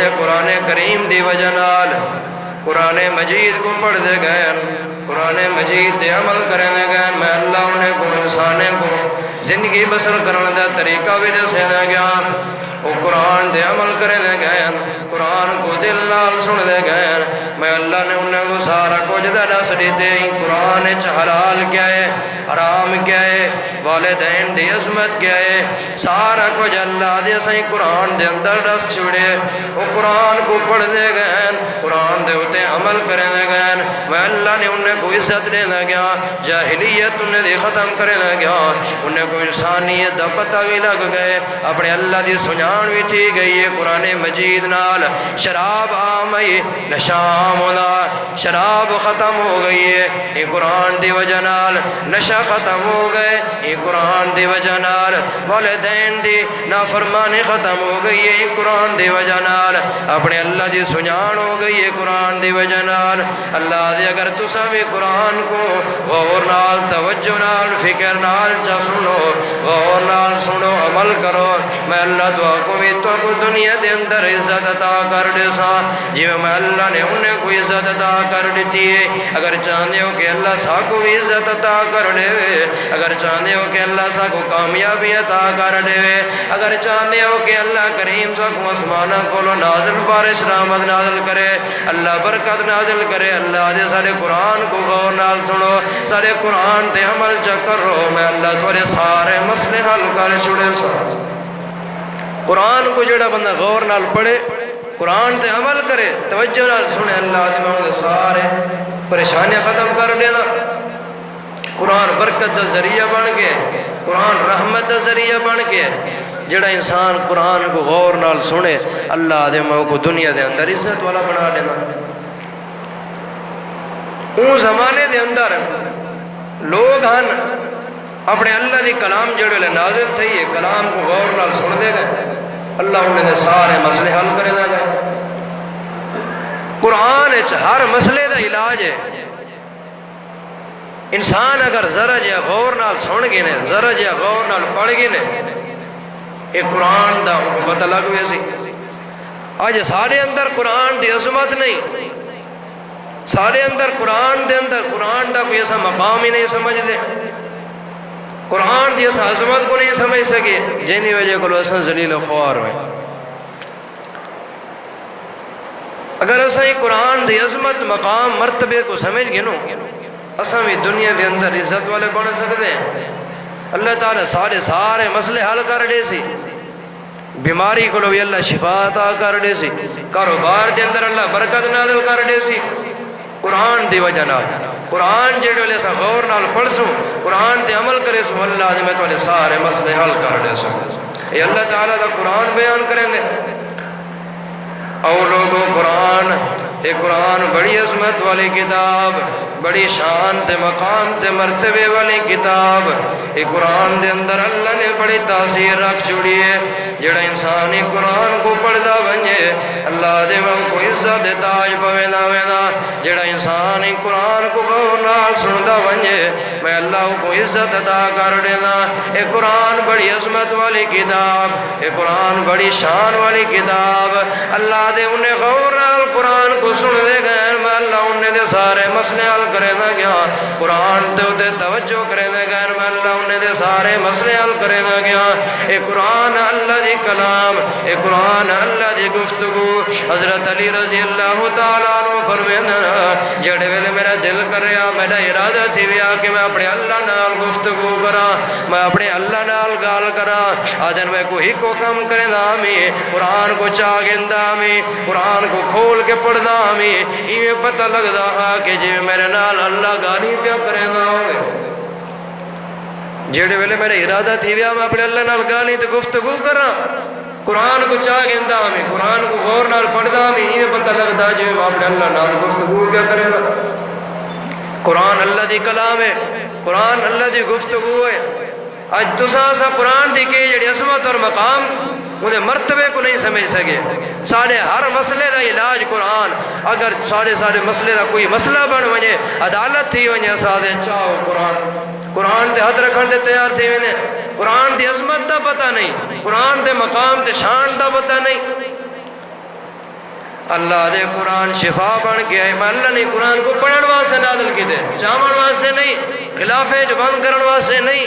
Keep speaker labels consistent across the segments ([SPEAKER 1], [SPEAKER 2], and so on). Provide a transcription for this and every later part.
[SPEAKER 1] جڑے قرآن کریم دی وجہ نال قرآن مجید کو پڑھ دے گئے، قرآن مجید دے عمل کرنے گئے، میں اللہ انہیں کو انسانے کو زندگی بسر کرنے دا طریقہ بھی دسے دے گیا، وہ قرآن دے عمل کرنے گئے، قرآن کو دل نال سن دے گئے، میں اللہ نے انہیں کو سارا کچھ دس دیتے ہیں۔ قرآن حلال کیا ہے، حرام کیا ہے، والدین دی عظمت کیا ہے، سارا کچھ اللہ دے صحیح قرآن دے اندر دس چھوڑے۔ وہ قرآن کو پڑھ دے گئے، قرآن دے ہوتے عمل کرنے گئے، میں اللہ نے انہیں کو عزت دینا گیا، جاہلیت انہیں دی ختم کرنے گیا، انہیں کو انسانیت دا پتہ بھی لگ گئے، اپنے اللہ دی سنجان بھی تھی گئی ہے۔ قرآن مجید نال شراب عام ہے، نشہ عام ہونا، شراب ختم ہو گئی ہے، یہ قرآن دی وجہ نال نشہ ختم ہو گئے، یہ قرآن دی وجہ نال والدین دی نافرمانی ختم ہو گئی ہے، یہ قرآن دی وجہ نال اپنے اللہ دی سنجان ہو گئی ہے، قرآن دی وجہ نال اللہ دے اگر تساں بھی قرآن کو غور نال توجہ نال فکر نال چا سنو، غور نال سنو، عمل کرو، میں اللہ دعا کو بھی تو کو دنیا دے اندر عزت عطا کر دے سا جی میں اللہ نے انہیں کو عزت عطا کر دیتی ہے۔ اگر چاہتے ہو کہ اللہ سا کو بھی عزت عطا کر دے، اگر چاہتے ہو کہ اللہ سا کو کامیابی عطا کر دے، اگر چاہتے ہو کہ اللہ کریم سا کو آسمانہ کولو نازل بارش رحمت نازل کرے، اللہ برکت نازل کرے، اللہ دے سارے قرآن کو غور نال سنو، سارے قرآن تے عمل چکر رو، میں اللہ تورے سارے مسئلے حل کر چھڑے سا۔ قرآن کو جڑا بندہ غور نال پڑھے، قرآن تے عمل کرے، توجہ نال سنے، اللہ دے مانگے سارے پریشانیاں ختم کر دینا۔ قرآن برکت دا ذریعہ بن کے، قرآن رحمت دا ذریعہ بن کے، جڑا انسان قرآن کو غور نال سنے اللہ دے مانگے کو دنیا دے اندر عزت والا بنا دینا۔ اون زمانے دے اندر لوگ ہن اپنے اللہ دی کلام جڑے لے نازل تھی ہے، کلام کو غور نال سن دے گئے، اللہ انہیں دے سارے مسئلے حل کرے نہ گئے۔ قرآن ہر مسئلے دا علاج ہے۔ انسان اگر ذرا جیا غور نال سن گئے نے، ذرا جیا غور نال پڑھ گئے نے، ایک قرآن دا پتہ لگ گئے سی۔ آج سارے اندر قرآن دی عظمت نہیں، سارے اندر قرآن دے اندر قرآن دا کوئی ایسا مقام ہی نہیں سمجھ دے، قرآن دی ایسا عظمت کو نہیں سمجھ سکے، جنہی وجہ کو ایسا ذلیل و خوار ہوئے۔ اگر ایسا ہی قرآن دی عظمت مقام مرتبے کو سمجھ گئے نو، ایسا بھی دنیا دے اندر عزت والے بن سکتے ہیں۔ اللہ تعالیٰ سارے مسئلے حل کر دے سی، بیماری کو بھی اللہ شفا عطا کر دے سی، کاروبار دے اندر اللہ برکت نازل کر دے سی، قرآن دی وجہ نال۔ قرآن جڑے لے سا غور نال پڑھ سو، قرآن تے عمل کرے سو، اللہ دے میں تو سارے مسئلے حل کر دے سو۔ یہ اللہ تعالیٰ دا قرآن بیان کریں گے۔ اور لوگوں قرآن بڑی عظمت والی کتاب، بڑی شان تے مقام تے مرتبے والی کتاب، یہ قرآن دے اندر اللہ نے بڑی تاثیر رکھ چھوڑی ہے۔ جڑا انسان قرآن کو پڑھدا ونجے اللہ دے میں کو عزت دے تاج پویندا ویندا، جڑا انسان قرآن کو غور نال سندا ونجے میں اللہ کو عزت عطا کر دینا۔ یہ قرآن بڑی عظمت والی کتاب، یہ قرآن بڑی شان والی کتاب، اللہ دے انہیں غور نال قرآن کو سن دے گئے، میں اللہ انہیں دے سارے مسئلے حل کرے نہ گیا، قرآن تے تے توجہ کرے نہ گئے، میں اللہ انہیں دے سارے مسئلے حل کرے نہ گیا۔ اے قرآن اللہ دی کلام، اے قرآن اللہ دی گفتگو۔ حضرت علی رضی اللہ تعالیٰ عنہ فرمیندے جڑے ویلے میرا دل کریا، میرا ارادہ تھی ویا کہ میں اپنے اللہ نال گفتگو کرا، میں اپنے اللہ نال گال کرا، آدن میں کوئی کو کم کرے دا میں قرآن کو چاگندہ میں قرآن کو کھول کے پڑھدا میں یہ پتہ لگدا کہ جی میرے نال اللہ گالی پیا کرے نہ ہوئے۔ جڑے ویلے میرا ارادہ تھی ویا میں اپنے اللہ نال گالی تے گفتگو کرا، قرآن کو چاگندہ میں قرآن کو غور نال پڑھدا میں یہ پتہ لگدا جی میں اپنے اللہ نال گفتگو پیا کرے نہ۔ قرآن اللہ دی کلام ہے، قرآن اللہ دی گفتگو ہے۔ آج تساں سا قرآن دی کہ جڑی عظمت اور مقام انہیں مرتبے کو نہیں سمجھ سکے۔ سارے ہر مسئلے دا علاج قرآن، اگر سارے مسئلے دا کوئی مسئلہ بن وجے عدالت تھی وجے سادے چاہو قرآن تے حد رکھن دے تیار تھی وجے، قرآن دی عظمت دا پتہ نہیں، قرآن دے مقام تے شان دا پتہ نہیں۔ اللہ دے قرآن شفا بن کے آئے. میں اللہ نے قرآن کو پڑھن واسطے نازل کی دے, چاون واسطے نہیں, خلافے جو بند کرن واسطے نہیں.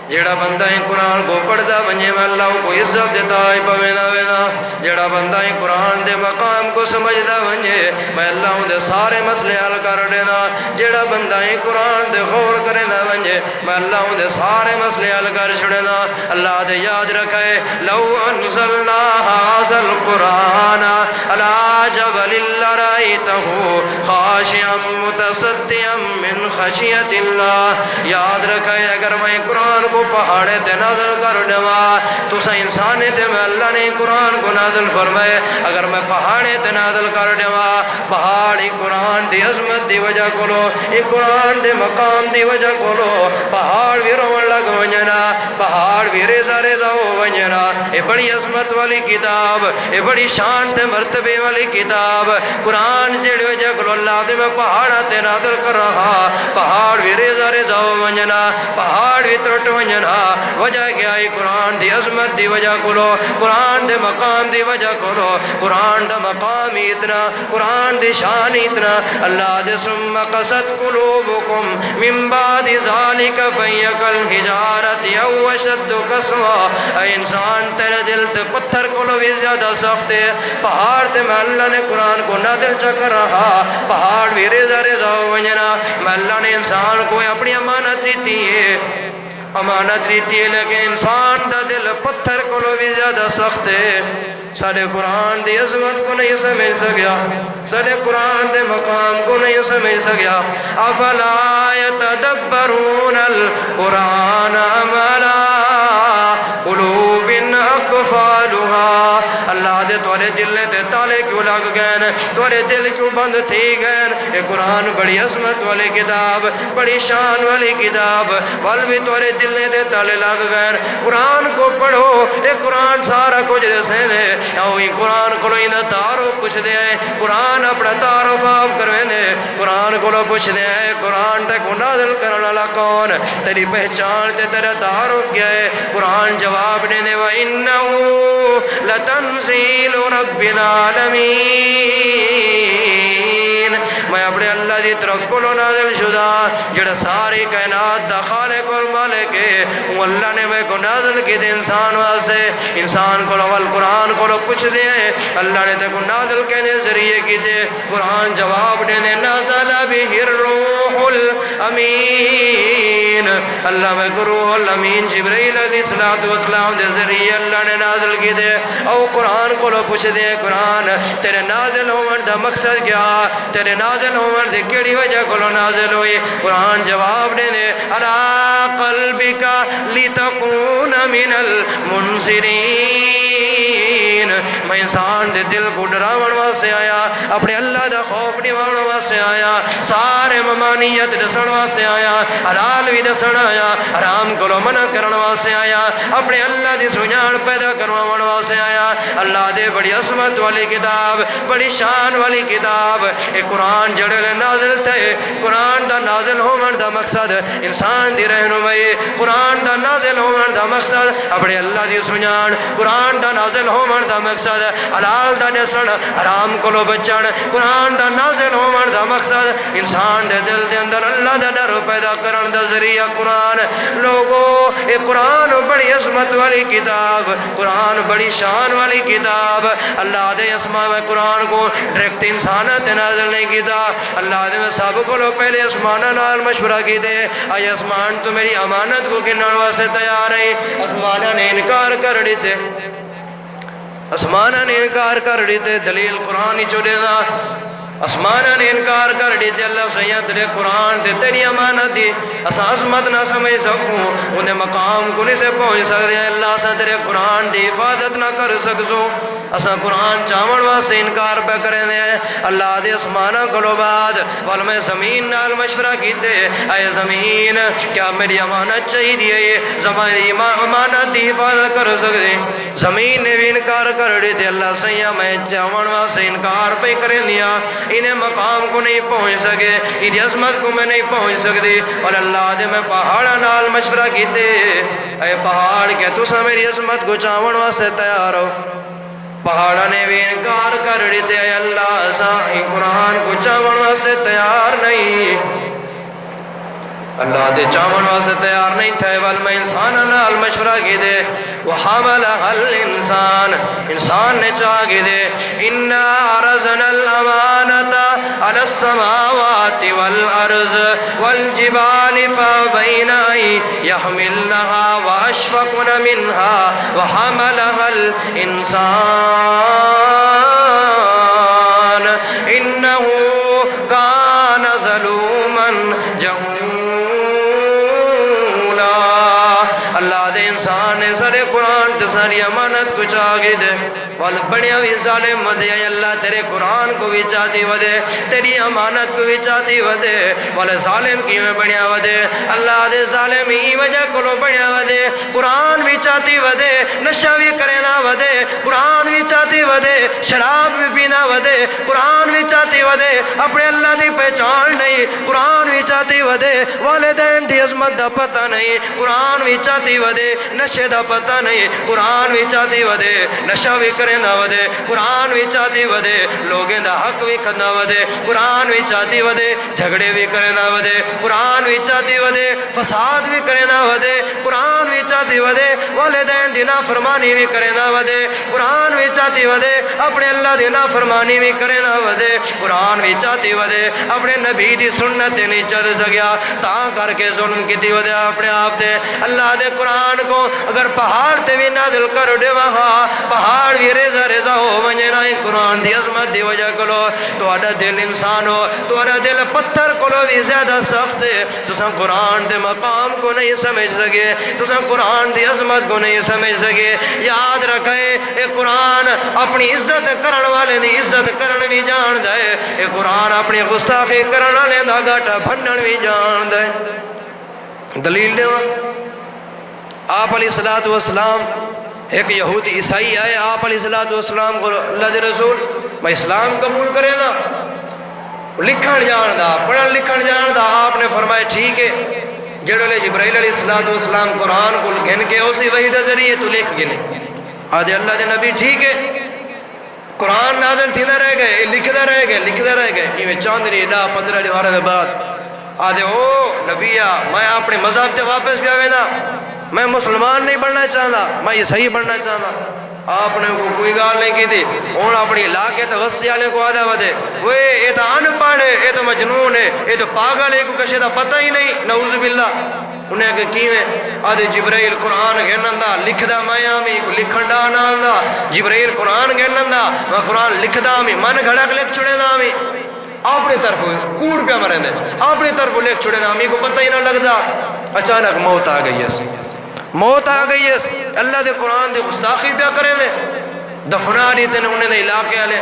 [SPEAKER 1] جیڑا بندہ ہی قرآن کو پڑھتا ونجے میں اللہ کو عزت دیتا ہے پوینا وینا. جیڑا بندہ ہی قرآن دے مقام کو سمجھتا ونجے میں اللہ دے سارے مسئلے حل کر دینا. جیڑا بندہ ہی قرآن دے غور کرنا ونجے میں اللہ دے سارے مسئلے حل کر چھڑنا. اللہ دے یاد رکھے لو انزلنا هذا القرآن على جبل لرأيته خاشعا متصدعا من خشية اللہ. یاد رکھے اگر میں قرآن کو پہاڑے تے نازل کر دوا تو سا انسانے تے میں اللہ نے قرآن کو نازل فرمائے. اگر میں پہاڑے تے نازل کر دوا پہاڑی قرآن دی عظمت دی وجہ کولو ایک قرآن دے مقام دی وجہ کولو پہاڑ بھی رون لگ ونجنا, پہاڑ بھی ریزہ ریزہ ہو ونجنا. اے بڑی عظمت والی کتاب, اے بڑی شان تے مرتبے والی کتاب قرآن جیڑی وجہ کولو اللہ دے میں پہاڑا تے نازل کر رہا. پہاڑ بھی ریزہ ریزہ ہو ونجنا, پہاڑ بھی ترٹ ونجنا. وجہ کیا ہے قرآن دی عظمت دی وجہ کولو, قرآن دے مقام دی وجہ کولو. قرآن دا مقام اتنا, قرآن دی شان اتنا. اللہ دے ثم قست قلوبکم من بعد ذالک فہی کالحجارۃ او اشد قسوا. اے انسان تیرے دل تے پتھر کولو بھی زیادہ سخت ہے. پہاڑ تے میں اللہ نے قرآن کو نازل چکر رہا, پہاڑ بھی ریزہ ریزہ ہو ونجنا. میں اللہ نے انسان کو اپنی امانت دیتی ہے, امانت دیتی ہے, لیکن انسان دا دل پتھر کولو بھی زیادہ سخت ہے. سارے قرآن دی عظمت کو نہیں سمجھ سکیا, سارے قرآن دے مقام کو نہیں سمجھ سکیا. افلا یتدبرون القرآن ام علی قلوب اقفالها. اللہ دے تورے دل تے تالے کیوں لگ گئے, تورے دل کیوں بند تھی گئے. اے قرآن بڑی عظمت والی کتاب, بڑی شان والی کتاب, بل بھی تورے دل تے تالے لگ گئے. قرآن کو پڑھو, اے قرآن سارا کچھ رسے دے. اوہی قرآن کو لو تعارف پوچھ دے, قرآن اپنا تعارف آپ کرویں دے. قرآن کو لو پوچھ دے قرآن تے کو نازل کرنے والا کون, تیری پہچان تے تیرا تعارف کیا ہے. قرآن جواب دے دے وَإِنَّهُ لَتَنزِيلُ رَبِّ الْعَالَمِينَ. میں اپنے اللہ دی طرف کو نازل شدہ جڑا ساری کائنات دا خالق اور مالک ہے. وہ اللہ نے میں کو نازل کی دے انسان واسے. انسان کو اول قرآن کو پوچھ دے, اللہ نے تے کو نازل کے دے ذریعے کی دے. قرآن جواب دے دے نازل بہ الروح الامین. اللہ میں روح الامین جبرائیل علیہ السلام دے ذریعے اللہ نے نازل کی دے. او قرآن کو پوچھ دے قرآن تیرے نازل ہون دا مقصد کیا, تیرے نازل ہون دے کیڑی وجہ کو نازل ہوئی. قرآن جواب دے دے علی قلبک لتکون من المنذرین. میں انسان دے دل کو ڈراون واسطے آیا, اپنے اللہ دا خوف ڈیوان واسطے آیا, سارے ممانیت دسن واسطے آیا, حلال بھی دسن آیا, حرام کو منع کرن واسطے آیا, اپنے اللہ دی سجان پیدا کرواون واسطے آیا. اللہ دے بڑی عظمت والی کتاب, بڑی شان والی کتاب. اے قرآن جڑے نازل تھے, قرآن دا نازل ہون دا مقصد انسان دی رہنمائی, قرآن دا نازل ہون دا مقصد اپنے اللہ دی سجان, قرآن دا نازل ہون دا مقصد حلال دا دسن, حرام کو بچن. قرآن دا نازل ہون دا مقصد انسان دے دل دے اندر اللہ دا ڈر پیدا کرن دا ذریعہ قرآن. لوگو اے قرآن بڑی عظمت والی کتاب, قرآن بڑی شان والی کتاب. اللہ دے اسماء میں قرآن کو ڈائریکٹ انسانت نازل نہیں کیتا. اللہ دے میں سب کو پہلے اسمانہ نال مشورہ کی دے, آئی اسمان تو میری امانت کو گنن واسطے تیار ہے. اسمانہ نے انکار کر دیتے, اسمانہ نے انکار کر دیتے, دلیل قرآن ہی چودے دا. اسمانہ نے انکار کر دیتے, اللہ سید تیرے قرآن دے تیری امانت دی اسا عظمت نہ سمجھ سکوں, انہیں مقام کو نہیں سے پہنچ سکتے. اللہ سے تیرے قرآن دی حفاظت نہ کر سکسوں, اسا قرآن چاون واسطے انکار پہ کریں دے. اللہ دے اسمانہ کلو بعد وال میں زمین نال مشورہ کیتے, اے زمین کیا میری امانت چاہی دیئے, زمانی امانت دی حفاظت کر سکتے. زمین نے بھی انکار کر دیتے. اللہ سیاں میں چاون واسطے انکار پہ کریں دیا, انہیں مقام کو نہیں پہنچ سکے, انہیں عظمت کو میں نہیں پہنچ سکتی. اور اللہ دے میں پہاڑا نال مشورہ کیتے, اے پہاڑ کیا تسا میری عظمت کو چاون واسطے تیار ہو, پہاڑا نے بھی انکار کر دیتے ہیں اللہ اساں قرآن کو چاون واسطے تیار نہیں اللہ دے چاون واسطے تیار نہیں تھے ول میں انسان نال مشورہ کی دے وحملها الانسان انسان نے چاہ کی دے انا عرضنا الامانة على السماوات والارض والجبال فابين ان يحملنها واشفقن منها وحملها الانسان انه كان ظلوما جهولا اللہ دے انسان نے سارے قرآن تے ساری امانت کو چاہے دے وال بڑیا بھی ظالم ودے اللہ تیرے قرآن کو بھی چاہتی ودے تیری امانت کو بھی چاہتی ودے وال ظالم کی میں بڑیا ودے اللہ دے ظالم ہی وجہ کو بڑیا ودے قرآن بھی چاہتی ودے نشہ بھی کرنا ودے قرآن بھی چاہتی ودے شراب بھی پینا ودے قرآن بھی چاہتی ودے اپنے اللہ دی پہچان نہیں قرآن بھی چاہتی ودے والدین دی عظمت دا پتہ نہیں قرآن بھی چاہتی ودے نشے دا پتہ نہیں قرآن بھی چاہتی ودے نشہ بھی کرنا ودے قرآن بھی چاہتی ودے لوگیں دا حق بھی کھنا ودے قرآن بھی چاہتی ودے جھگڑے بھی کرنا ودے قرآن بھی چاہتی ودے فساد بھی کرنا ودے قرآن بھی چاہتی ودے والدین دی نافرمانی بھی کرنا ودے قرآن بھی چاہتی ودے اپنے اللہ دی نافرمانی بھی کرنا ودے قرآن بھی چاہتی ودے اپنے نبی دی سنت نہیں چل سکیا تا کر کے ظلم کی ودے اپنے آپ دے اللہ دے قرآن کو اگر پہاڑ تے بھی نازل کر دے وہاں پہاڑ بھی ریزہ ریزہ ہو ونجے نہ قرآن دی عظمت دی وجہ کلو تو آدھا دل انسان ہو تو آدھا دل پتھر کلو بھی زیادہ سخت ہے تو سن قرآن دے مقام کو نہیں سمجھ سکے تو سن قرآن دی عظمت کو نہیں سمجھ سکے یاد رکھے اے قرآن اپنی عزت کرن والے دی عزت کرن بھی جان دے اے قرآن اپنی گستاخی کرن والے دا گاٹا بھنن بھی جان دے دلیل دے آپ علیہ السلام ایک یہودی عیسائی آئے آپ علیہ السلام کو اللہ دے رسول میں اسلام قبول کرے نا لکھن جان دا پڑھن لکھن جان دا آپ نے فرمایا ٹھیک ہے جڑے جبرائیل علیہ السلام قرآن کو گھن کے اسی وحی دے ذریعے تو لکھ گنے آدھے اللہ دے نبی ٹھیک ہے قرآن نازل تھی نہ رہ گئے لکھدہ رہ گئے یہ چاندنی دا 15 دیوارہ دے بعد آدھے او نبیہ میں اپنے مذہب تے واپس بھی آوے نا میں مسلمان نہیں بننا چاہتا میں عیسائی بننا چاہتا آپ نے کوئی گال نہیں کی تھی انہوں اپنی علاقے تو غصے والے کو آدھا ودے وہ یہ تو ان پڑھ ہے یہ تو مجنون ہے یہ تو پاگل ہے کو کشے دا پتہ ہی نہیں نعوذ باللہ انہیں کہ کیویں آدھے جبرائیل قرآن گھنن دا لکھ دا میں آمی کو لکھن دا نال دا جبرائیل قرآن گھنن دا میں قرآن لکھ دا آمی من گھڑک لکھ چھڑے دا آمی اپنی طرف کوڑ پہ مرے دے اپنی طرف لکھ چھڑے دا آمی کو پتہ ہی نہ لگ دا اچانک موت آ گئی ہے موت آ گئی ہے اللہ دے قرآن دے گستاخی پہ کریں دے دفنا دیتے نے انہیں دے علاقے والے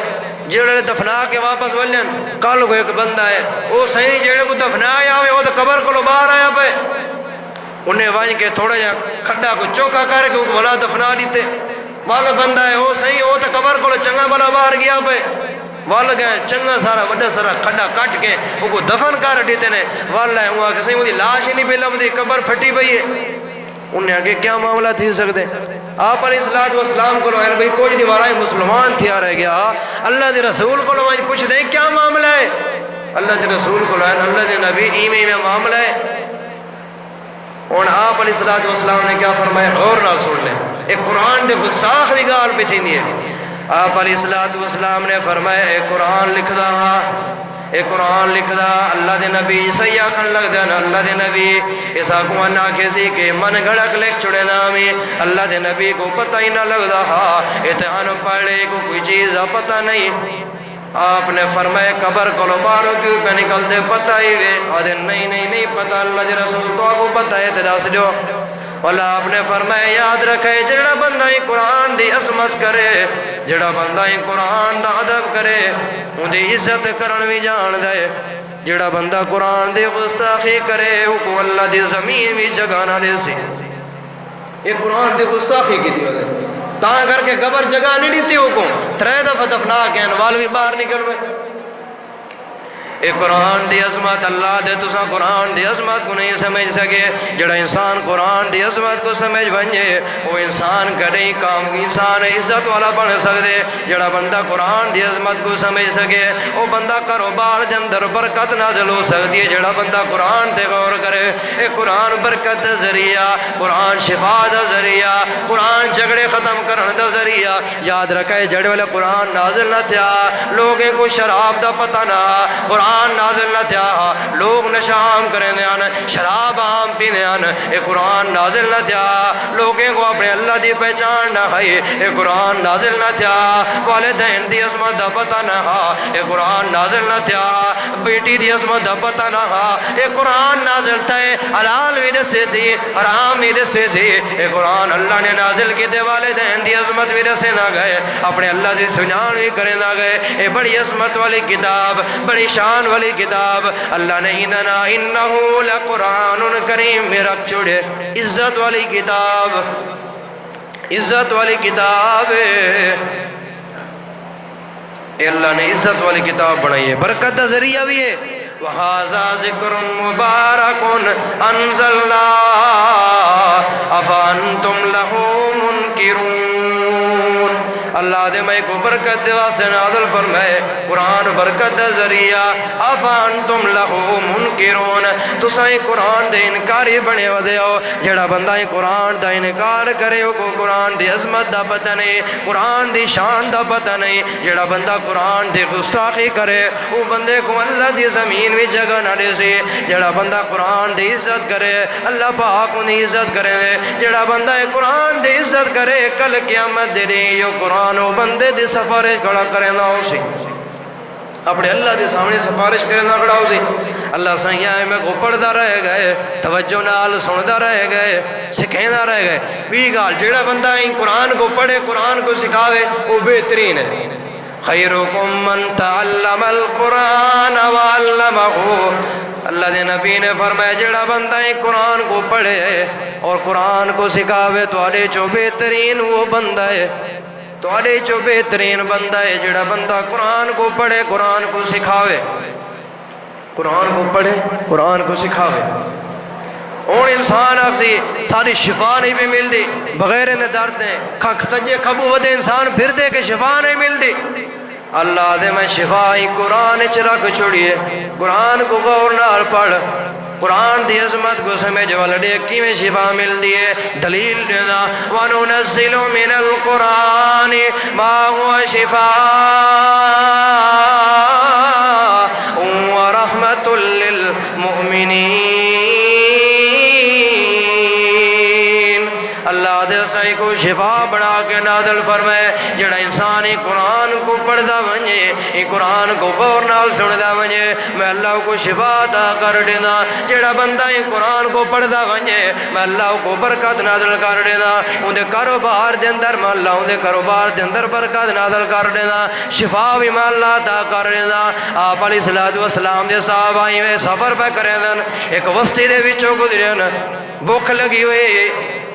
[SPEAKER 1] جڑے دفنا کے واپس ولین کل کو ایک بندہ ہے وہ صحیح جڑے کو دفنا آیا ہوئے وہ تو قبر کو باہر آیا پہ انہیں وانج کے تھوڑا جا کھڈا کو چوکا کر کے بلا دفنا دیتے والا بندہ ہے وہ صحیح وہ تو قبر کو چنگا بلا باہر گیا پہ والا گئے چنگا سارا وڈا سارا کھڈا کٹ کے وہ کو دفن کر دیتے نے والا ہے وہاں کہ صحیح وہ دی لاش ہی نہیں پہ لب دی قبر پھٹی پئی ہے انہیں آگے کیا معاملہ تھی سکتے آپ علیہ السلام کو لوگ بھئی کوئی نہیں وارا مسلمان تھی آ رہ گیا اللہ دے رسول کو لوگ پوچھ دیں کیا معاملہ ہے اللہ دے رسول کو لوگ اللہ دے نبی ایمیں میں معاملہ ہے اور آپ علیہ السلام نے کیا فرمایا غور نہ سن لیں ایک قرآن دے گستاخ دی گال پہ تھی نہیں آپ علیہ السلام نے فرمایا اے قرآن لکھ دا اے قرآن لکھ دا اللہ دے نبی سیاہ کھن لگ دے اللہ دے نبی ایسا کو انا کسی کے من گھڑک لکھ چھڑے نامی اللہ دے نبی کو پتہ ہی نہ لگ دا اتحان پڑھے کو کوئی چیز پتہ نہیں آپ نے فرمایا قبر کلو بارو کیوں پہ نکل دے پتہ ہی وے آدھے نہیں پتہ اللہ دے رسول تو آپ کو پتہ ہے تیرا سے جو اللہ آپ نے فرمایا یاد رکھے جڑا بندہ ہی قرآن دی عظمت کرے جڑا بندہ ہی قرآن دا ادب کرے ان دی عزت کرن بھی جان دے جڑا بندہ قرآن دی گستاخی کرے وہ کو اللہ دی زمین بھی جگہ نہ دے سی یہ قرآن دی گستاخی کی دی وجہ تاں کر کے قبر جگہ نہیں دیتی ہو کو 3 دفعہ دفنا کے انوال بھی باہر نکل گئے اے قرآن دی عظمت اللہ دے تساں قرآن دی عظمت کو نہیں سمجھ سکے جڑا انسان قرآن دی عظمت کو سمجھ ونجے وہ انسان کدی کام انسان عزت والا بن سکدے جڑا بندہ قرآن دی عظمت کو سمجھ سکے وہ بندہ کاروبار دے اندر برکت نازل ہو سکتی ہے جڑا بندہ قرآن تے غور کرے اے قرآن برکت دا ذریعہ قرآن شفا دا ذریعہ قرآن جھگڑے ختم کرن دا ذریعہ یاد رکھے جڑے والے قرآن نازل نہ تھیا لوگوں کو شراب دا پتہ نہ قرآن نازل نہ تھیا لوگ نشہ عام کرنے آن شراب عام پینے آن اے قرآن نازل نہ تھیا لوگوں کو اپنے اللہ دی پہچان نہ ہے اے قرآن نازل نہ تھیا والدین دی عظمت دا پتہ نہ اے قرآن نازل نہ تھیا بیٹی دی عظمت دا پتہ نہ اے قرآن نازل تھا حلال بھی دسے سی حرام بھی دسے سی اے قرآن اللہ نے نازل کی تے والدین دی عظمت بھی دسے نہ گئے اپنے اللہ دی سجان بھی کرے نہ گئے اے بڑی عظمت والی کتاب بڑی شان والی کتاب اللہ نے انہو لقرآن کریم میں رکھ چھوڑے عزت والی کتاب عزت والی کتاب اے اللہ نے عزت والی کتاب بنائی ہے برکت دا ذریعہ بھی ہے وَهَذَا ذِكْرٌ مُبَارَكٌ أَنزَلْنَاهُ أَفَأَنْتُمْ لَهُ مُنْكِرُونَ اللہ دے میں کو برکت دے واسطے نازل فرمائے قرآن برکت دا ذریعہ افانتم لہو منکرون تساں قرآن دے انکاری بنے ودے ہو جڑا بندہ قرآن دا انکار کرے ہو کو قرآن دی عظمت دا پتہ نہیں قرآن دی شان دا پتہ نہیں جڑا بندہ قرآن دی گستاخی کرے وہ بندے کو اللہ دی زمین میں جگہ نہ دے سی جڑا بندہ قرآن دی عزت کرے اللہ پاک انہیں عزت کرے جڑا بندہ قرآن دی عزت کرے کل قیامت دے یو قرآن وہ بندے دی سفارش کھڑا کرے نہ ہو سی اپنے اللہ دے سامنے سفارش کرے نہ کھڑا ہو سی اللہ سائیں آئے میں کو پڑھدا رہ گئے توجہ نال سندا رہ گئے سکھیندا رہ گئے بھی گال جڑا بندہ ان قرآن کو پڑھے قرآن کو سکھاوے وہ بہترین ہے خیرکم من تعلم القرآن وعلمہ اللہ دے نبی نے فرمایا جڑا بندہ قرآن کو پڑھے اور قرآن کو سکھاوے تو آڑے چو بہترین وہ بندہ ہے تو آڑے چو بہترین بندہ ہے جڑا بندہ قرآن کو پڑھے قرآن کو سکھاوے قرآن کو پڑھے قرآن کو سکھاوے اور انسان آکسی ساری شفا نہیں بھی مل دی بغیر نے درد ہیں کھک سجے کھبو ودے انسان پھر دے کہ شفا نہیں مل دی اللہ دے میں شفائی قرآن چرک چھوڑیے قرآن کو غور نال پڑھ قرآن دی عظمت کو سمجھ والدے کی میں شفا مل دیئے دلیل دینا وَنُنَزِّلُ مِنَ الْقُرْآنِ مَا هُوَ شِفَاءٌ وَرَحْمَةٌ لِّلْمُؤْمِنِينَ اللہ دے سائی کو شفا بنا کے نازل فرمائے جڑا انسان قرآن کو پڑھدا ونجے قرآن کو غور نال سندا ونجے میں اللہ کو شفا عطا کر دینا جڑا بندہ قرآن کو پڑھدا ونجے میں اللہ کو برکت نازل کر دینا اون دے کاروبار دے اندر میں اللہ اون دے کاروبار دے اندر برکت نازل کر دینا شفا بھی میں اللہ عطا کر دینا آپ علیہ الصلوۃ والسلام دے صحابہ میں سفر پہ کرے دن ایک وسطی دے وچوں گزرے بھوک لگی ہوئی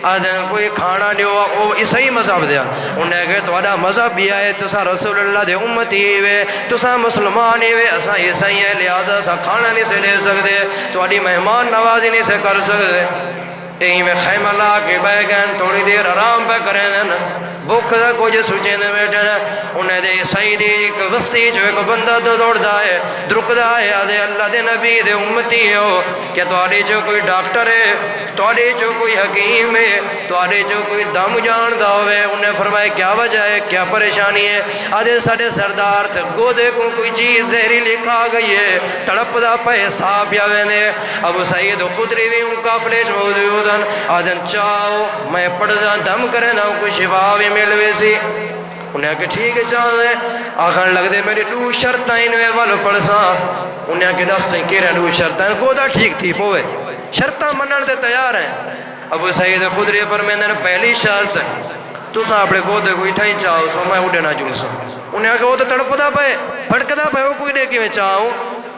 [SPEAKER 1] آدھیں کوئی کھانا نہیں ہوا وہ عیسائی مذہب دیا انہیں کہے توڑا مذہب بھی آئے تسا رسول اللہ دے امتی ہوئے تسا مسلمانی ہوئے اسا عیسائی ہے لہذا اسا کھانا نہیں سے لے سکتے توڑی مہمان نوازی نہیں سے کر سکتے یہیں میں خیمہ لا کے بہ گئے تھوڑی دیر آرام پہ کریں دن بھوک دا کچھ سوچیں دے بیٹھے انہیں دے عیسائی دی ایک وسطی جو ایک بندہ تو دوڑدا ہے درکدا ہے آدھے اللہ دے نبی دے امتی ہو کہ توڑی جو کوئی ڈاکٹر ہے توڑی جو کوئی حکیم ہے توڑی جو کوئی دم جاندہ ہوئے انہیں فرمائے کیا وجہ ہے کیا پریشانی ہے آدھے ساڑھے سردار تک گودے کو کوئی چیز زہری لکھا گئی ہے تڑپ دا پہ صاف یا ویندے ابو سعید خدری بھی ان کا فلیج موجودن آدھن چاہو میں پڑھ دا دم کرے نا کوئی شفا بھی ملوے سی انہیں کہ ٹھیک ہے چاہتے آخر لگ دے میری دو شرطائن میں والو پڑھ ساس انہیں کہ دستیں کی رہے دو شرطائن گودا ٹھیک تھی پوے شرطہ منن دے تیار ہیں ابو سعید خدری فرمیندن پہلی شرط تو سا اپنے گودے کوئی ٹھائیں چاہو سو میں اٹھے نہ جل سا انہیں کہ وہ تو تڑپ دا پہ پھڑک دا پہ وہ کوئی دے کی میں چاہوں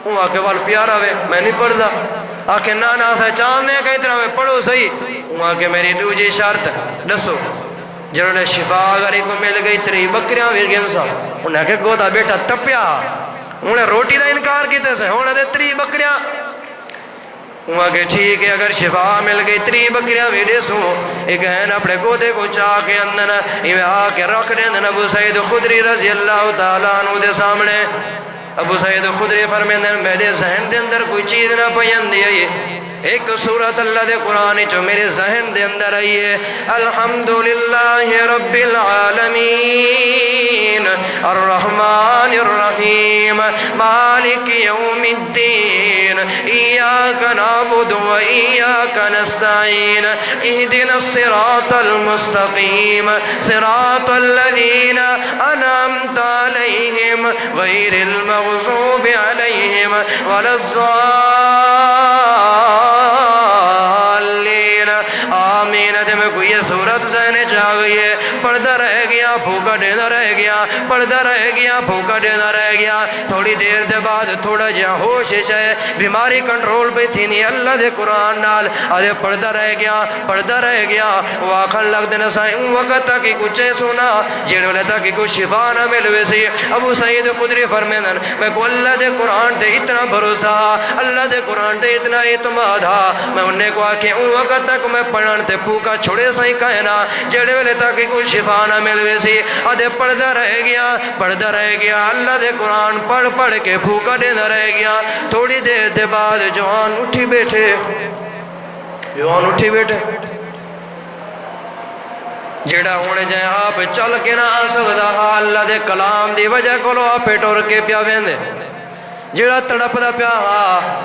[SPEAKER 1] وہ آکے وال پیارا وے میں نہیں پڑھ دا آکے نانا سا چاندے کہیں طرح میں پڑھو صحیح وہ آکے میری دو جی شرط دسو جنہوں نے شفا اگر ایک مل گئی تری بکریاں بھی گنسا انہیں کہ گودا بیٹا تپیا انہیں روٹی دا انکار کیتے سے ہونے دے 3 بکریاں وہاں کہ ٹھیک ہے اگر شفا مل گئی 3 بکریاں ویڈے سو ایک ہے اپنے گودے کو چاہ کے اندر یہ آ کے رکھ دیں ابو سعید خدری رضی اللہ تعالیٰ عنہ دے سامنے ابو سعید خدری فرمیندے میرے ذہن دے اندر کوئی چیز نہ پیندی ہے ایک سورت اللہ دے قرآن جو میرے ذہن دے اندر آئی ہے الحمدللہ رب العالمین الرحمن الرحیم مالک یوم الدین ایاک نعبد و ایاک نستعین اہدنا الصراط المستقیم صراط الذین انعمت علیہم غیر المغضوب علیہم ولا آمین دے میں کوئی یہ صورت ذہنے جا گئی ہے پردہ رہ گیا پھوکا دینا رہ گیا پردہ رہ گیا پھوکا دینا رہ گیا تھوڑی دیر دے بعد تھوڑا جہاں ہوش ہے بیماری کنٹرول پہ تھی نہیں اللہ دے قرآن نال آدھے پردہ رہ گیا واقعا لگ دینا سائیں ان وقت تک کچھ سونا جنہوں نے تک کچھ شفا نہ ملوے سی ابو سعید خدری فرمیدن میں کو اللہ دے قرآن تے اتنا بھروسہ اللہ دے قرآن تے اتنا اعتماد میں انہیں کو آکے ان وقت تک میں پڑھن تے پھوکا چھوڑے سائیں کہنا جڑے ویلے تک کوئی شفا نہ ملوے سی آدھے پڑھدا رہ گیا اللہ دے قرآن پڑھ کے پھوکا دینا رہ گیا تھوڑی دیر دے بعد جوان اٹھی بیٹھے جیڑا ہونے جائے آپ چل کے نہ آ سکدا اللہ دے کلام دی وجہ کولو آپ ٹر کے پیا ویندے جیڑا تڑپ دا پیا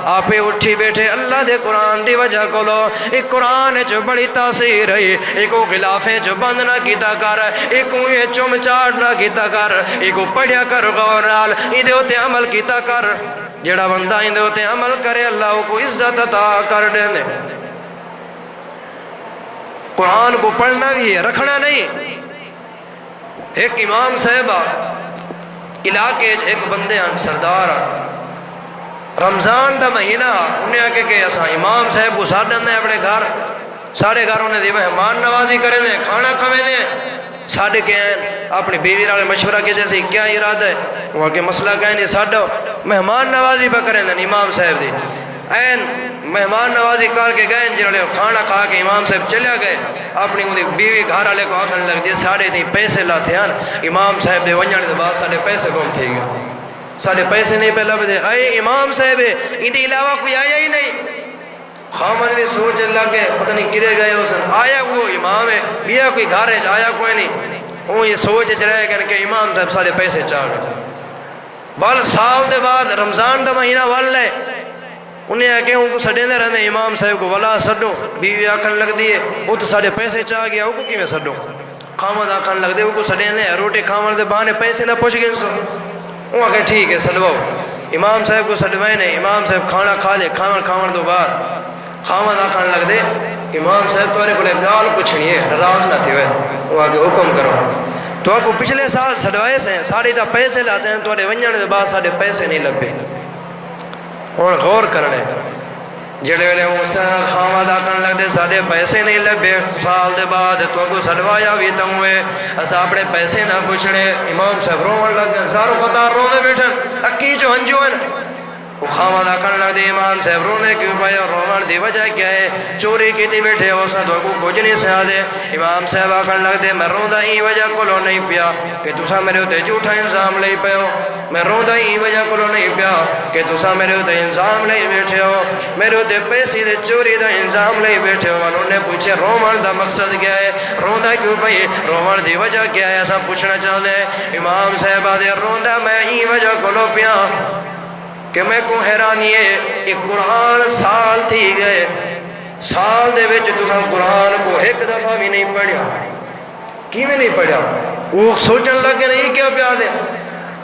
[SPEAKER 1] آپ اٹھی بیٹھے اللہ دے قرآن دی وجہ کولو ایک قرآن جو بڑی تاثیر ہے ایک غلافیں جو بند نہ کیتا کر ایک یہ چم چاٹ نہ کیتا کر ایک پڑھیا کر غور نال ایدے ہوتے عمل کیتا کر جیڑا بندہ ایدے ہوتے عمل کرے اللہ کو عزت عطا کر دینے قرآن کو پڑھنا بھی ہے رکھنا نہیں ایک امام صاحبہ علاقے ایک بندے ہیں سردار رمضان دا مہینہ انہیں آکے کہ ایسا امام صاحب کو ساتھ دن دیں اپنے گھر سارے گھروں نے دی مہمان نوازی کریں دیں کھانا کھویں دیں ساڑھے کے ہیں اپنی بیوی نال مشورہ کے جیسے کیا ارادہ ہے وہاں کے مسئلہ کہیں نہیں ساڑھو مہمان نوازی پہ کریں دیں امام صاحب دی این مہمان نوازی کر کے گئے جنہوں نے کھانا کھا کے امام صاحب چلے گئے اپنی بیوی گھر والے کو آکھنے لگ دی ساڑھے تھی پیسے لاتے ہیں امام صاحب دے ونجانے دے بعد ساڑھے پیسے کم تھی گئے ساڑھے پیسے نہیں پہلا بدے اے امام صاحب ان دی علاوہ کوئی آیا ہی نہیں خامن بھی سوچ لگے پتہ نہیں کرے گئے حسن آیا وہ امام ہے بیا کوئی گھر ہے آیا کوئی نہیں وہ یہ سوچ رہے گا کہ امام صاحب ساڑھے پیسے چاہ گئے بل سال دے بعد رمضان دا مہینہ وال ہے انہیں آکے ان کو سڑے دے رہنے امام صاحب کو ولا سڑو بیوی آکھن لگ دیئے وہ تو ساڑھے پیسے چاہ گیا وہ کو کی میں سڑو خامد آکھن لگ دے وہ کو سڑے دے روٹی کھامن دے بانے پیسے نہ پوچھ گئے وہ آکے ٹھیک ہے سلواؤ امام صاحب کو سڑوائے نہیں امام صاحب کھانا کھا دے کھامن دو بعد خامد آکھن لگ دے امام صاحب توارے کو لے گال کچھ نہیں ہے راز نہ تھی وہ آکے حکم کرو تو آپ کو پچھلے سال سڑوائے سے ساڑھے تا پیسے لاتے ہیں توارے ونجانے دے بعد ساڑھے پیسے نہیں لگے اور غور کرنے جڑے ویلے خامد آکھن لگ دے ساڑھے پیسے نہیں لبے سال دے بعد تو کو سڑوایا بھی تم ہوئے اسا اپنے پیسے نہ پوچھنے امام صاحب رومن لگ گئے سارو پتا رو دے بیٹھن اکی جو ہنجو ہیں وہ خامد آکھن لگ دے امام صاحب رونے کیوں پایا رومن دی وجہ کیا ہے چوری کی تھی بیٹھے وہ سا تو کو کچھ نہیں سہا دے امام صاحب آکھن لگ دے میں روندہ ہی وجہ کو لو نہیں پیا کہ تسا میرے ہوتے جھوٹا انظام لے پہ ہو میں روندہ ہی وجہ کو لو نہیں پیا کہ تسا میرے ہوتے انظام لے بیٹھے ہو میرے ہوتے پیسی دے چوری دا انظام لے بیٹھے ہو انہوں نے پوچھے رومن دا مقصد کیا ہے روندہ کیوں پہی رومن دی وجہ کیا ہے ایسا پوچھنا چاہتے ہیں امام صاحب آدھے روندہ میں ہی وجہ کو لو پیا کہ میں کو حیرانی ہے ایک قرآن سال تھی گئے سال دے وچ تساں قرآن کو ایک دفعہ بھی نہیں پڑھیا کی میں نہیں پڑھیا وہ سوچن لگے نہیں کیا پیا دے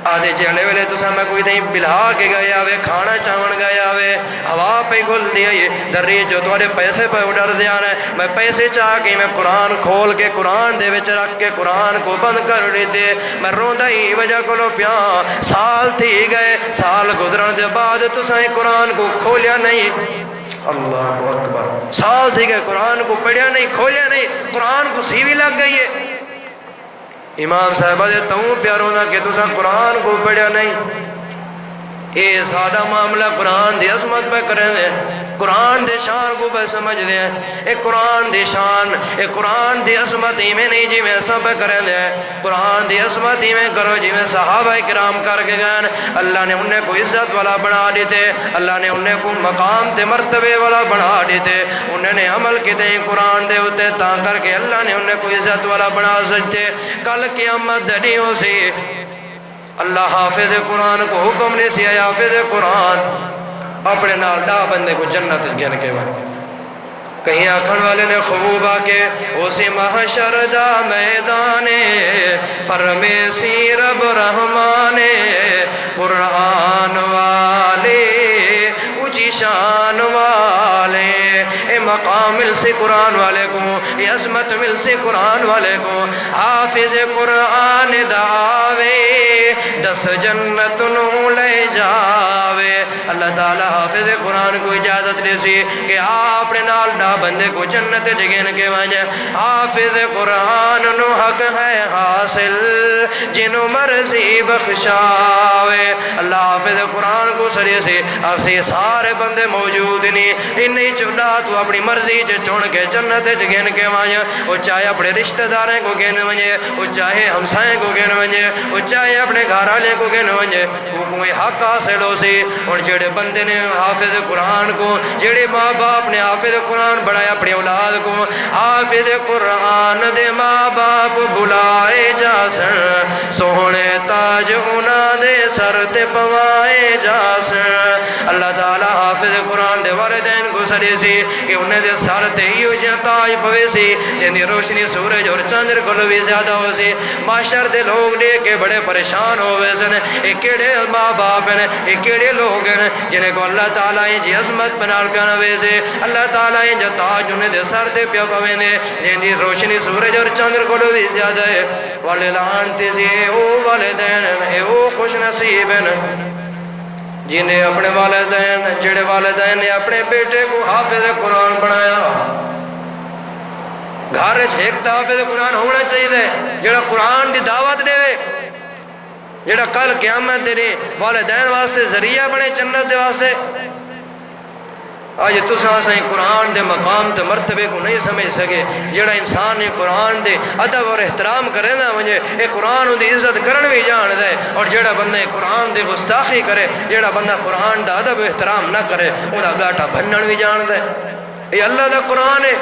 [SPEAKER 1] آدھے جانے ویلے تساں میں کوئی نہیں بلہا کے گئے آوے کھانا چاون گئے آوے ہوا پہ گل دیا یہ دری جو توڑے پیسے پہ اڈر دیا ہے میں پیسے چاہ کے میں قرآن کھول کے قرآن دے وچ رکھ کے قرآن کو بند کر دیتے میں روندہ ہی وجہ کو لو پیا سال تھی گئے سال گزرن دے بعد تساں قرآن کو کھولیا نہیں اللہ اکبر سال تھی گئے قرآن کو پڑھیا نہیں کھولیا نہیں قرآن کو سیوی لگ گئی ہے امام صاحبہ دے تاؤں پیاروں دا کہ تسا قرآن کو پڑھیا نہیں اے سادہ معاملہ قرآن دی عظمت پہ کریں دے، قرآن دے شان کو پہ سمجھ دے، اے قرآن دی شان، اے قرآن دی عظمت ہی میں نہیں جی میں ایسا پہ کریں دے، قرآن دی عظمت ہی میں کرو جی میں صحابہ کرام کر کے گئے، اللہ نے انہیں کو عزت والا بنا دیتے، اللہ نے انہیں کو مقام تے مرتبے والا بنا دیتے، انہیں نے عمل کیتے ہیں قرآن دے ہوتے تا کر کے اللہ نے انہیں کو عزت والا بنا سکتے۔ کل قیامت دڑی ہو سی، اللہ حافظ قرآن کو حکم نے سی، حافظ قرآن اپنے نال ڈا بندے کو جنت گن کے بن، کہیں آکھن والے نے خوب آکے اسی محشر دا میدانے فرمیسی رب رحمانے قرآن والے اونچی شان والے، اے مقام مل سے قرآن والے کو، اے عظمت مل سے قرآن والے کو، حافظ قرآن دعوے دس جنت نو لے جاوے۔ اللہ تعالیٰ حافظ قرآن کو اجازت دے سی کہ آپ اپنے نال ڈا بندے کو جنت جگین کے وجہ، حافظ قرآن نو حق ہے حاصل جنو مرضی بخشاوے۔ اللہ حافظ قرآن کو سرے سے اکسی سارے بندے موجود نہیں، انہی چڑھا تو اپنی مرضی چڑھ کے جنت جگین کے وجہ، وہ چاہے اپنے رشتہ داریں کو گین وجہ، وہ چاہے ہمسائیں کو گین وجہ، وہ چاہے اپنے گھر والے کو گین وجہ، وہ کوئی حق حاصل ہو سی۔ اور جڑے بندے نے حافظ قرآن کو، جڑے ماں باپ نے حافظ قرآن بڑھایا اپنی اولاد کو، حافظ قرآن دے ماں باپ بلائے جا سن، سونے تاج انہاں دے سر تے پوائے جا سن۔ اللہ تعالیٰ حافظ قرآن دے والدین کو سڑے سی کہ انہیں دے سر تے ہی جہاں تاج پوے سی، جن دی روشنی سورج اور چندر کو بھی زیادہ ہو سی۔ معاشر دے لوگ دیکھ کے بڑے پریشان ہوئے سن، ایک کیڑے ماں باپ ہیں، ایک کیڑے لوگ ہیں جنہیں کو اللہ تعالیٰ جی عظمت بنال پیانا ویسے، اللہ تعالیٰ جو تاج انہیں دے سر دے پیا پویں دے، جن دی روشنی سورج اور چندر کو بھی زیادہ ہے۔ والے لعنتی سی او والدین، اے او خوش نصیب ہیں جنہیں اپنے والدین، جڑے والدین نے اپنے بیٹے کو حافظ قرآن بنایا۔ گھر ایک حافظ قرآن ہونا چاہیے جڑا قرآن دی دعوت دے، جڑا کل قیامت دے والدین واسطے ذریعہ بنے جنت دے واسطے۔ آج تساں سائیں قرآن دے مقام تے مرتبے کو نہیں سمجھ سکے، جڑا انسان نے قرآن دے ادب اور احترام کرے نا مجھے اے قرآن دی عزت کرن بھی جان دے، اور جڑا بندہ قرآن دے گستاخی کرے، جڑا بندہ قرآن دا ادب و احترام نہ کرے، انہا گاٹا بھنن بھی جان دے۔ یہ اللہ دا قرآن ہے،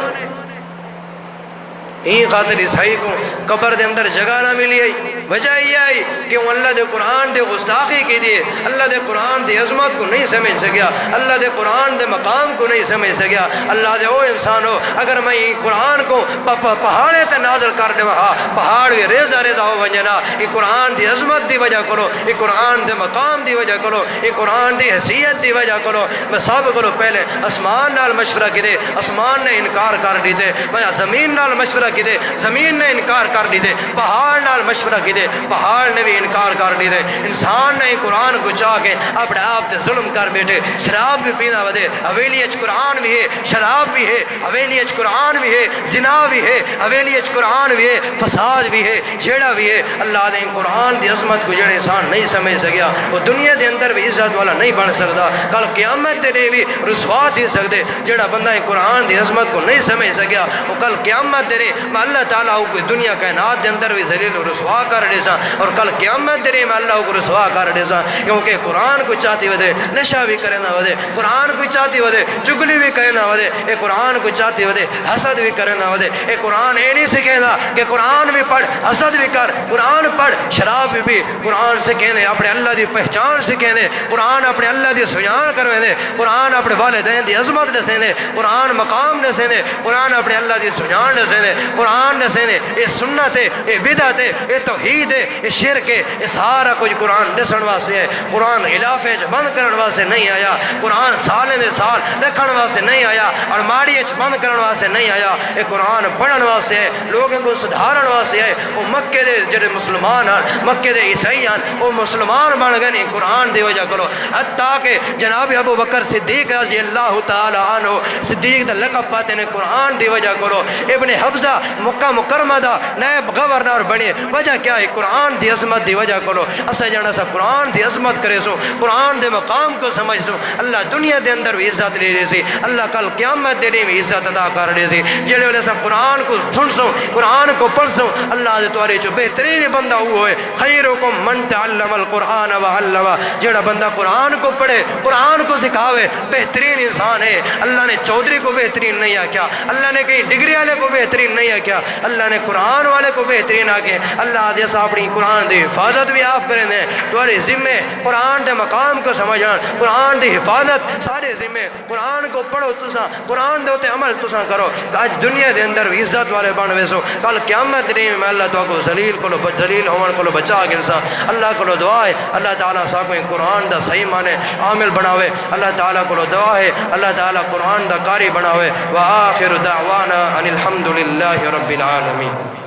[SPEAKER 1] ہی خاطر عیسائی کو قبر دے اندر جگہ نہ ملی آئی، وجہ یہ آئی کہ وہ اللہ دے قرآن دے گستاخی کی دیئے، اللہ دے قرآن دے عظمت کو نہیں سمجھ سکیا، اللہ دے قرآن دے مقام کو نہیں سمجھ سکیا۔ اللہ دے او انسان ہو، اگر میں یہ قرآن کو پہاڑے تے نازل کر دے وہاں پہاڑ بھی ریزہ ریزہ ہو ونجنا، یہ قرآن دی عظمت دی وجہ کرو، یہ قرآن دے مقام دی وجہ کرو، یہ قرآن دی حیثیت دی وجہ کرو۔ میں سب کرو پہلے اسمان نال مشورہ کی دے، اسمان نے انکار کر دی دے، میں زمین نال مشورہ کی دے، زمین نے انکار کر دی دے، پہاڑ نال مشورہ کی دے، پہاڑ نے بھی انکار کر دی دے۔ انسان نے قرآن کو چاہ کے اپنے آپ تے ظلم کر بیٹھے، شراب بھی پینا ودے، حویلی اچ قرآن بھی ہے، شراب بھی ہے، حویلی اچ قرآن بھی ہے، زنا بھی ہے، حویلی اچ قرآن بھی ہے، فساد بھی ہے، جیڑا بھی ہے۔ اللہ دے قرآن دی عظمت کو جڑے انسان نہیں سمجھ سکیا، وہ دنیا دے اندر بھی عزت والا نہیں بن سکتا، کل قیامت دے بھی رسوا تھی سکتے۔ جڑا بندہ قرآن دی عظمت کو نہیں سمجھ سکیا، وہ کل قیامت دے میں اللہ تعالیٰ کو دنیا کائنات دے اندر بھی ذلیل و رسوا کر دے سا، اور کل قیامت دے میں اللہ کو رسوا کر دے سا، کیونکہ قرآن کو چاہتی ودے نشہ بھی کرنا ودے، قرآن کو چاہتی ودے چگلی بھی کرنا ودے، اے قرآن کو چاہتی ودے حسد بھی کرنا ودے۔ اے قرآن اے نہیں سکھینا کہ قرآن بھی پڑھ حسد بھی کر، قرآن پڑھ شراب بھی پی، قرآن سکھینے اپنے اللہ دی پہچان سکھینے، قرآن اپنے اللہ دی سجان کروے دے، قرآن اپنے والدین دی عظمت دسے دے، قرآن مقام دسے دے، قرآن اپنے اللہ دی سجان دسے دے، قرآن دسے دے۔ اے سنت ہے، اے بدعت ہے، اے توحید ہے، اے شرک ہے، اے سارا کچھ قرآن دسن واسطے ہے۔ قرآن خلافے بند کرن واسطے نہیں آیا، قرآن سالے دے سال رکھن واسطے نہیں آیا، اور ماڑی بند کرن واسطے نہیں آیا۔ اے قرآن پڑھن واسطے ہے، لوگوں کو سدھارن واسطے ہے۔ وہ مکے دے جڑے مسلمان ہیں، مکے دے عیسائی ہیں، وہ مسلمان بن گئے نہیں قرآن دی وجہ کرو۔ حتیٰ کہ جناب ابو بکر صدیق رضی اللہ تعالی عنہ، صدیق دا لقب پاتے نے قرآن دی وجہ کرو۔ ابن حفظہ مکہ مکرمہ دا نائب گورنر بنے وجہ کیا ہے قرآن دی عظمت دی وجہ کرو اسا جانا سا قرآن دی عظمت کرے سو قرآن دے مقام کو سمجھ سو اللہ دنیا دے اندر بھی عزت لے رہے سی اللہ کل قیامت دے بھی عزت ادا کر رہے سی جلے والے سا قرآن کو سن سو قرآن کو پڑھ سو اللہ دے توارے جو بہترین بندہ ہوئے خیرکم من تعلم القرآن وعلمہ جڑا بندہ قرآن کو پڑھے قرآن کو سکھاوے بہترین انسان ہے اللہ نے چودھری کو بہترین نہیں آکیا اللہ نے کہیں ڈگری والے کو بہترین نہیں آکیا اللہ نے قرآن والے کو بہترین آکے اللہ دے اپنی قرآن دی حفاظت بھی آپ کریں دیں توارے ذمہ قرآن دے مقام کو سمجھان قرآن دی حفاظت سارے ذمہ قرآن کو پڑھو تسا قرآن دے ہوتے عمل تسا کرو آج دنیا دے اندر عزت والے بن ویسو کل قیامت دے میں اللہ تو کو ذلیل ہون کو بچا گرسا اللہ کو دعا ہے اللہ تعالیٰ ساکو قرآن دا صحیح مانے عامل بناوے اللہ تعالیٰ کو دعا ہے اللہ تعالیٰ قرآن دا قاری بناوے وآخر دعوانا ان الحمدللہ رب العالمین